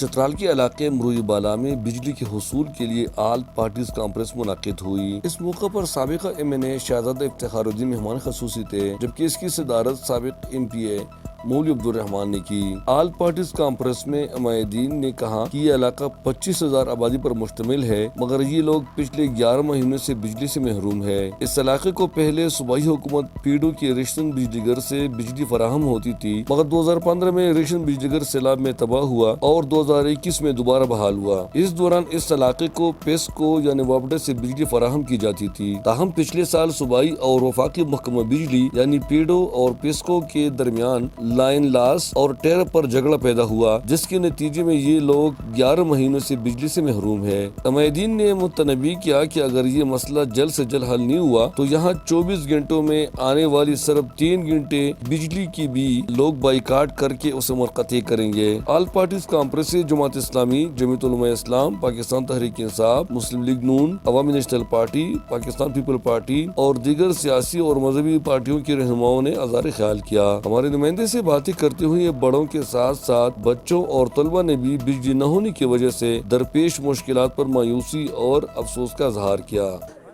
چترال کے علاقے مروئی بالا میں بجلی کے حصول کے لیے آل پارٹیز کانفرنس منعقد ہوئی۔ اس موقع پر سابقہ MNA شہزادہ افتخار الدین مہمان خصوصی تھے، جبکہ اس کی صدارت سابق MP مولوی عبد الرحمان نے کی۔ آل پارٹیز کانفرنس میں عمائدین نے کہا کہ یہ علاقہ 25,000 آبادی پر مشتمل ہے، مگر یہ لوگ پچھلے 11 مہینوں سے بجلی سے محروم ہے۔ اس علاقے کو پہلے صوبائی حکومت پیڈو کے ریشن بجلی گھر سے بجلی فراہم ہوتی تھی، مگر 2015 میں ریشن بجلی گھر سیلاب میں تباہ ہوا اور 2021 میں دوبارہ بحال ہوا۔ اس دوران اس علاقے کو پیسکو یعنی وابڈے سے بجلی فراہم کی جاتی تھی، تاہم پچھلے سال صوبائی اور وفاقی محکمہ بجلی یعنی پیڈو اور پیسکو کے درمیان لائن لاس اور ٹیرر پر جھگڑا پیدا ہوا، جس کے نتیجے میں یہ لوگ 11 مہینوں سے بجلی سے محروم ہے۔ عمائدین نے متنبی کیا کہ اگر یہ مسئلہ جلد سے جلد حل نہیں ہوا تو یہاں 24 گھنٹوں میں آنے والی صرف 3 گھنٹے بجلی کی بھی لوگ بائیکاٹ کر کے اسے منقطع کریں گے۔ آل پارٹیز کانفرنس سے جماعت اسلامی، جمعیت علماء اسلام، پاکستان تحریک انصاف، مسلم لیگ نون، عوامی national party, Pakistan people party اور دیگر سیاسی اور مذہبی پارٹیوں کے رہنماؤں نے اظہار خیال کیا۔ ہمارے نمائندے سے باتیں کرتے ہوئے بڑوں کے ساتھ ساتھ بچوں اور طلبہ نے بھی بجلی نہ ہونے کی وجہ سے درپیش مشکلات پر مایوسی اور افسوس کا اظہار کیا۔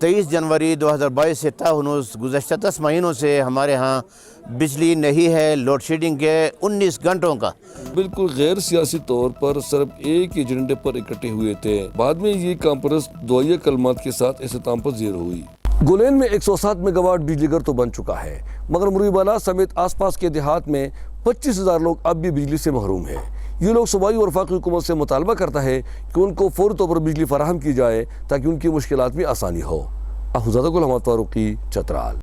23 جنوری 2022 سے تاہنوز گزشتہ 10 مہینوں سے ہمارے ہاں بجلی نہیں ہے، لوڈ شیڈنگ کے 19 گھنٹوں کا۔ بالکل غیر سیاسی طور پر صرف ایک ایجنڈے پر اکٹھے ہوئے تھے۔ بعد میں یہ کانفرنس دعائیہ کلمات کے ساتھ اختتام پذیر ہوئی۔ گولین میں 107 میگا واٹ بجلی گھر تو بن چکا ہے، مگر مروئی بالا سمیت آس پاس کے دیہات میں 25,000 لوگ اب بھی بجلی سے محروم ہیں۔ یہ لوگ صوبائی اور وفاقی حکومت سے مطالبہ کرتا ہے کہ ان کو فوری طور پر بجلی فراہم کی جائے تاکہ ان کی مشکلات میں آسانی ہو۔ افزادہ غلام فاروقی، چترال۔